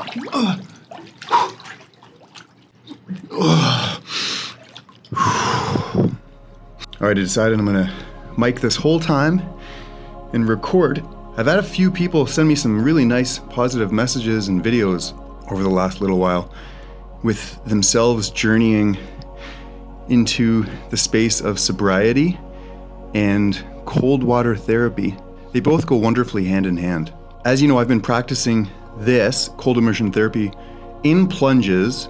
All right, I decided I'm gonna mic this whole time and record. I've had a few people send me some really nice positive messages and videos over the last little while with themselves journeying into the space of sobriety and cold water therapy. They both go wonderfully hand in hand. As you know, I've been practicing this cold immersion therapy in plunges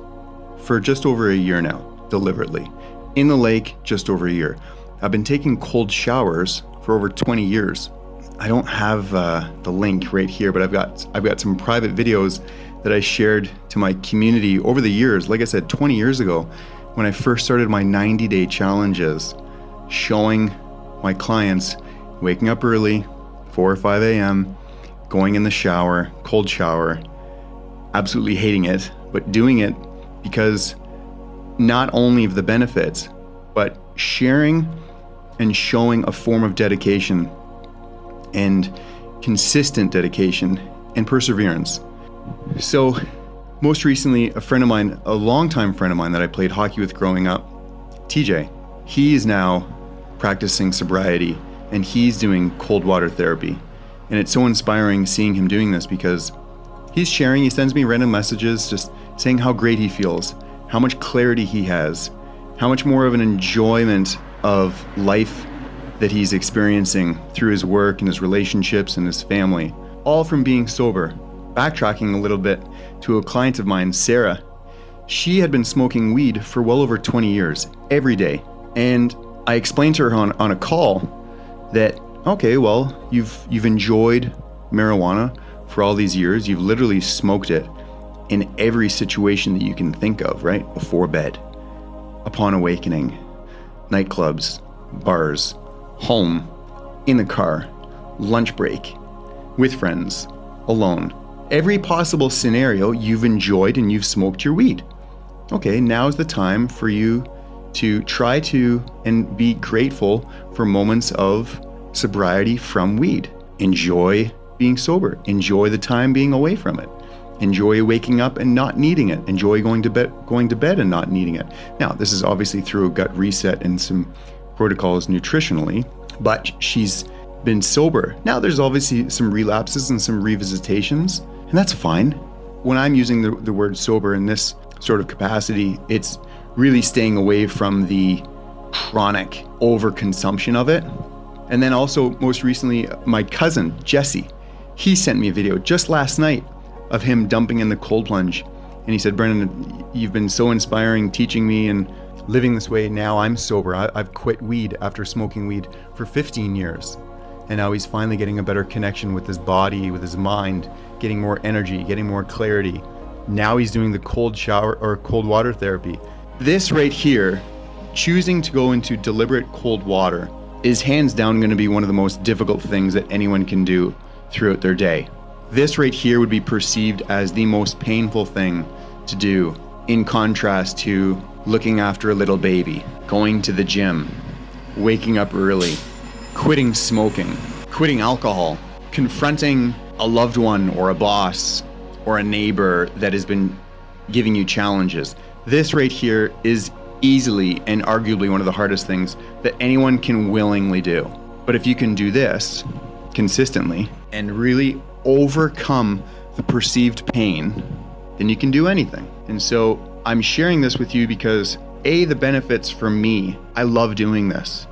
for just over a year now, deliberately. In the lake, just over a year. I've been taking cold showers for over 20 years. I don't have the link right here, but I've got some private videos that I shared to my community over the years. Like I said, 20 years ago, when I first started my 90-day challenges, showing my clients waking up early, 4 or 5 a.m., going in the shower, cold shower, absolutely hating it, but doing it because not only of the benefits, but sharing and showing a form of dedication and consistent dedication and perseverance. So most recently, a friend of mine, a longtime friend of mine that I played hockey with growing up, TJ, he is now practicing sobriety and he's doing cold water therapy. And it's so inspiring seeing him doing this because he's sharing, he sends me random messages just saying how great he feels, how much clarity he has, how much more of an enjoyment of life that he's experiencing through his work and his relationships and his family, all from being sober. Backtracking a little bit to a client of mine, Sarah, she had been smoking weed for well over 20 years, every day. And I explained to her on a call that, okay, well, you've enjoyed marijuana for all these years. You've literally smoked it in every situation that you can think of, right? Before bed, upon awakening, nightclubs, bars, home, in the car, lunch break, with friends, alone. Every possible scenario you've enjoyed and you've smoked your weed. Okay, now's the time for you to try to and be grateful for moments of sobriety from weed. Enjoy being sober. Enjoy the time being away from it. Enjoy waking up and not needing it. Enjoy going to bed and not needing it. Now, this is obviously through a gut reset and some protocols nutritionally, but she's been sober. Now there's obviously some relapses and some revisitations, and that's fine. When I'm using the word sober in this sort of capacity, it's really staying away from the chronic overconsumption of it. And then also, most recently, my cousin, Jesse, he sent me a video just last night of him dumping in the cold plunge. And he said, Brendan, you've been so inspiring teaching me and living this way. Now I'm sober. I've quit weed after smoking weed for 15 years. And now he's finally getting a better connection with his body, with his mind, getting more energy, getting more clarity. Now he's doing the cold shower or cold water therapy. This right here, choosing to go into deliberate cold water, is hands down going to be one of the most difficult things that anyone can do throughout their day. This right here would be perceived as the most painful thing to do, in contrast to looking after a little baby, going to the gym, waking up early, quitting smoking, quitting alcohol, confronting a loved one or a boss or a neighbor that has been giving you challenges. This right here is easily and arguably one of the hardest things that anyone can willingly do. But if you can do this consistently and really overcome the perceived pain, then you can do anything. And so I'm sharing this with you because A, the benefits for me, I love doing this.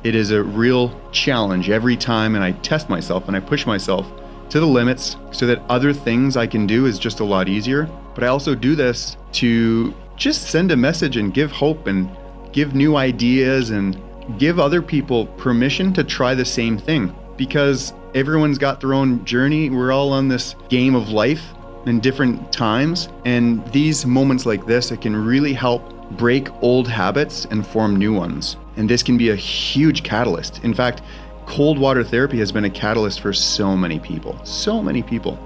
It is a real challenge every time, and I test myself and I push myself to the limits so that other things I can do is just a lot easier. But I also do this to just send a message and give hope and give new ideas and give other people permission to try the same thing, because everyone's got their own journey. We're all on this game of life in different times, and these moments like this, it can really help break old habits and form new ones. And this can be a huge catalyst. In fact, cold water therapy has been a catalyst for so many people. So many people.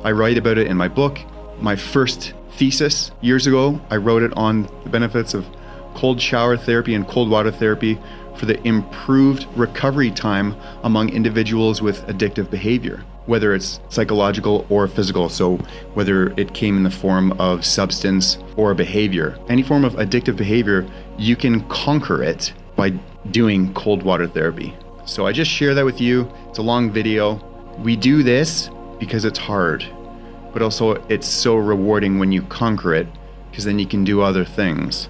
I write about it in my book. My first thesis years ago, I wrote it on the benefits of cold shower therapy and cold water therapy for the improved recovery time among individuals with addictive behavior, whether it's psychological or physical. So whether it came in the form of substance or behavior, any form of addictive behavior, you can conquer it by doing cold water therapy. So I just share that with you. It's a long video. We do this because it's hard, but also it's so rewarding when you conquer it, because then you can do other things.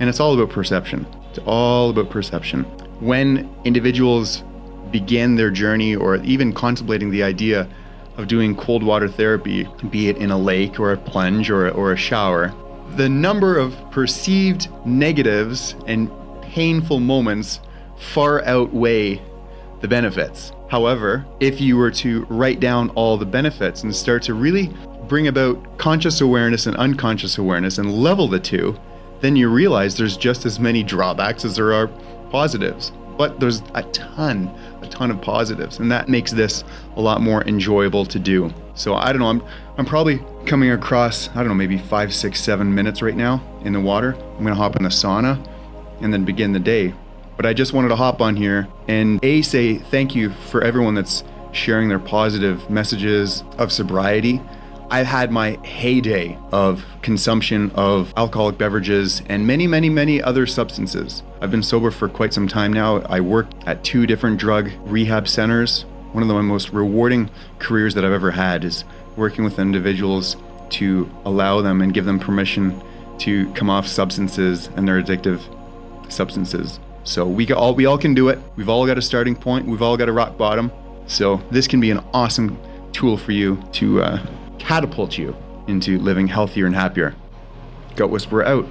And it's all about perception. It's all about perception. When individuals begin their journey or even contemplating the idea of doing cold water therapy, be it in a lake or a plunge or a shower, the number of perceived negatives and painful moments far outweigh the benefits. However, if you were to write down all the benefits and start to really bring about conscious awareness and unconscious awareness and level the two, then you realize there's just as many drawbacks as there are positives. But there's a ton of positives, and that makes this a lot more enjoyable to do. So I don't know, I'm probably coming across, I don't know, maybe 5, 6, 7 minutes right now in the water. I'm gonna hop in the sauna and then begin the day. But I just wanted to hop on here and say thank you for everyone that's sharing their positive messages of sobriety. I've had my heyday of consumption of alcoholic beverages and many other substances. I've been sober for quite some time now. I work at 2 different drug rehab centers. One of the most rewarding careers that I've ever had is working with individuals to allow them and give them permission to come off substances and their addictive substances. So we all can do it. We've all got a starting point. We've all got a rock bottom. So this can be an awesome tool for you to catapult you into living healthier and happier. Gut Whisperer out.